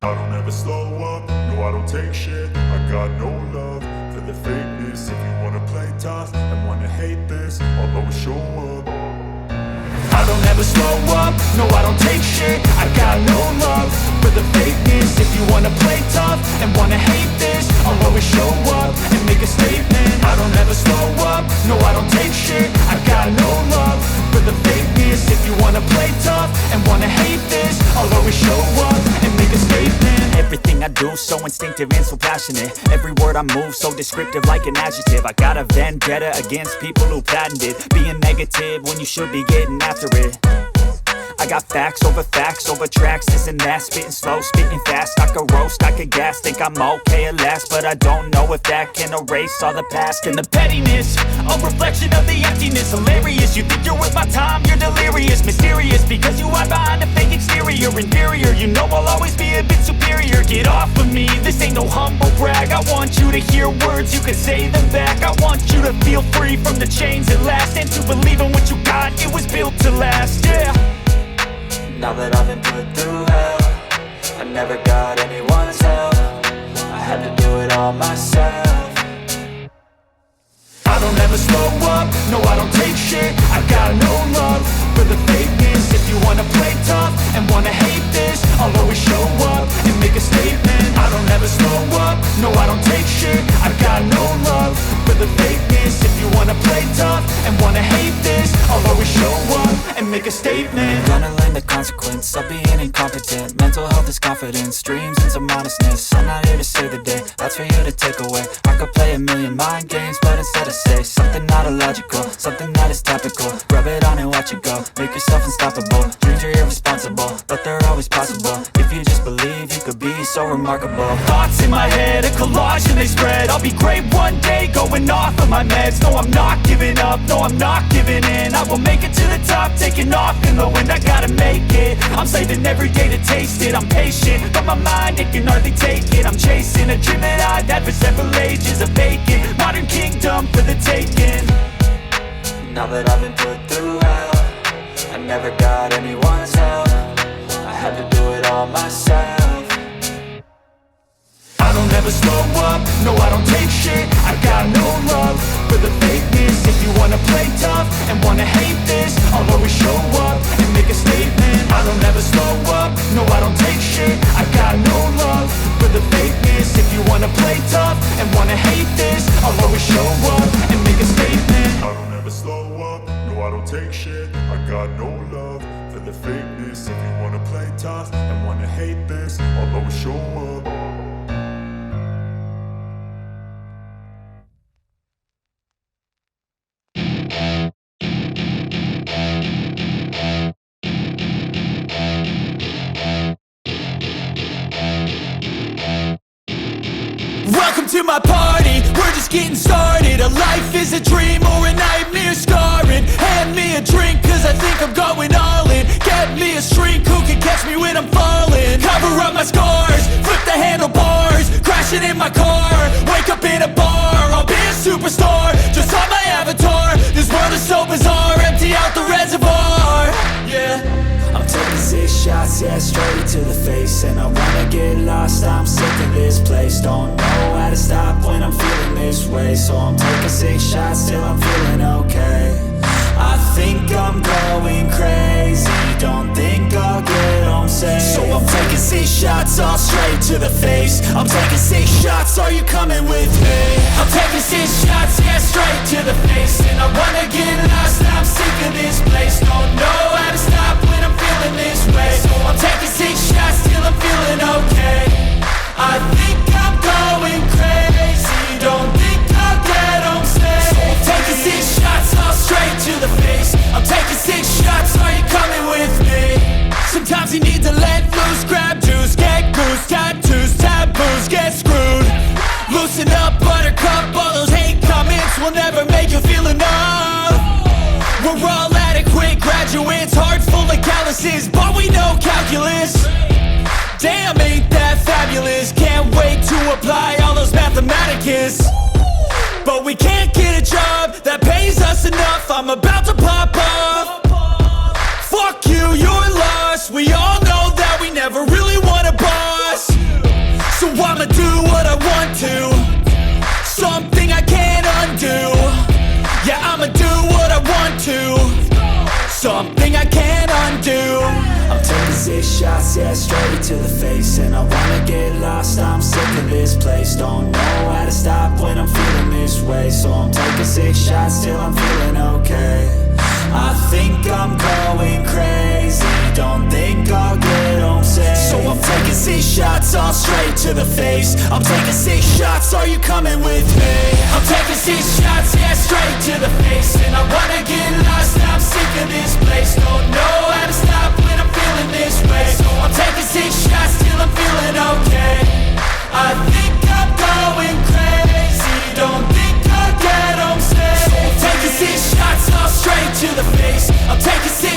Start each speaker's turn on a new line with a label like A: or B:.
A: I don't ever slow up, no I don't take shit. I got no love for the fakeness. If you wanna play tough and wanna hate this, I'll always show up.
B: I don't ever slow up, no I don't take shit. I got no love for the fakeness. If you wanna play tough and wanna hate this, I'll always show up and make a statement. I don't ever slow up, no I don't take shit. I got no love for the fakeness. If you wanna play tough and wanna hate this, I'll always show up and make a statement.
C: Everything I do so instinctive and so passionate. Every word I move so descriptive like an adjective. I got a vendetta against people who patented being negative when you should be getting after it. I got facts over tracks, this and that. Spitting slow, spitting fast. I could roast, I could gas. Think I'm okay at last, but I don't know if that can erase all the past.
B: And the pettiness, a reflection of the emptiness. Hilarious, you think you're worth my time, you're delirious. Mysterious, because you hide behind a fake exterior. Inferior, you know I'll always be a bit superior. Get off of me, this ain't no humble brag. I want you to hear words, you can say them back. I want you to feel free from the chains at last, and to believe in what you got, it was built to last, yeah.
C: Now that I've been put through hell, I never got anyone's help. I had to do it all myself.
B: I don't ever slow up, no I don't take shit. I got no love for the fakeness. If you wanna play tough and wanna hate this, I'll always show up and make a statement. I don't ever slow up, no I don't take shit. I got no love for the fakeness. If you wanna play tough and wanna hate this, I'll always show up and make a statement.
C: Gonna learn the consequence of being incompetent. Mental health is confidence, dreams and some honestness. I'm not here to save the day, that's for you to take away. I could play a million mind games, but instead I say something not illogical, something that is topical. Rub it on and watch it go, make yourself unstoppable. Dreams are irresponsible, but they're always possible. If you just believe, you could be so remarkable.
B: Thoughts in my head, a collage and they spread. I'll be great one day, going off of my meds. No, I'm not giving up, no, I'm not giving in. I will make it to the top, taking off in the wind. I gotta make it, I'm saving every day to taste it. I'm patient, but my mind, it can hardly take it. I'm chasing a dream that I've had for several ages. A vacant, modern kingdom for the taking.
C: Now that I've been put through hell, I never got anyone's help. I had to do it all myself.
B: I don't ever slow up, no I don't take shit. I got no love for the fakeness. If you wanna play tough and wanna hate this, I'll always show up and make a statement. I don't ever slow up, no I don't take shit. I got no love for the fakeness. If you wanna play tough and wanna hate this, I'll always show up and make a statement.
A: I don't ever slow up, no I don't take shit. I got no love for the fakeness. If you wanna play tough and wanna hate this, I'll always show up.
B: Welcome to my party, we're just getting started. A life is a dream or a nightmare scarring. Hand me a drink cause I think I'm going all in. Get me a shrink who can catch me when I'm falling. Cover up my scars, flip the handlebars. Crashing in my car, wake up in a bar. I'll be a superstar, just on my avatar. This world is so bizarre, empty out the reservoir. Yeah,
C: I'm taking 6 shots, yeah, straight to the face. And I wanna get lost, I'm sick of this place. Don't know how to stop when I'm feeling this way. So I'm taking 6 shots till I'm feeling okay. I think I'm going crazy, don't think I'll get home safe.
B: so I'm taking 6 shots all straight to the face. I'm taking 6 shots, are you coming with me? I'm taking 6 shots, yeah, straight to the face. And I wanna get lost, I'm sick of this place. Don't know how to stop when I'm feeling this way. So I'm taking 6 shots till I'm feeling okay. I think I'm going crazy, don't think I'll get home safe. So I'm taking 6 shots all straight to the face. I'm taking 6 shots, are you coming with me? Sometimes you need to let loose, grab juice, get goose, tattoos, taboos, get screwed. Loosen up, buttercup, all those hate comments will never make you feel enough. We're all adequate graduates, heart full of calluses, but we know calculus. Damn, ain't that fabulous? Can't wait to apply all those mathematicus. But we can't get a job that pays us enough. I'm about to pop off. Fuck you, you're lost. We all know that we never really want a boss. do what I want to, something I can't undo. Yeah, I'ma do what I want to, something I can't undo. I'm taking 6 shots, yeah, straight to the face. And I wanna get lost, I'm sick of this place. Don't know how to stop when I'm feeling this way. So I'm taking 6 shots till I'm feeling okay. I think I'm going crazy, don't think I'll get home safe. So I'm taking 6 shots, all straight to the face. I'm taking 6 shots, are you coming with me? I'm taking 6 shots, yeah, straight to the face. And I wanna get lost, I'm sick of this place. Don't know how to stop when I'm feeling this way. So I'm taking 6 shots till I'm feeling okay. I think I'm going crazy, don't think I'll get home safe. So I'm taking 6 shots, all straight to the face. I'm taking 6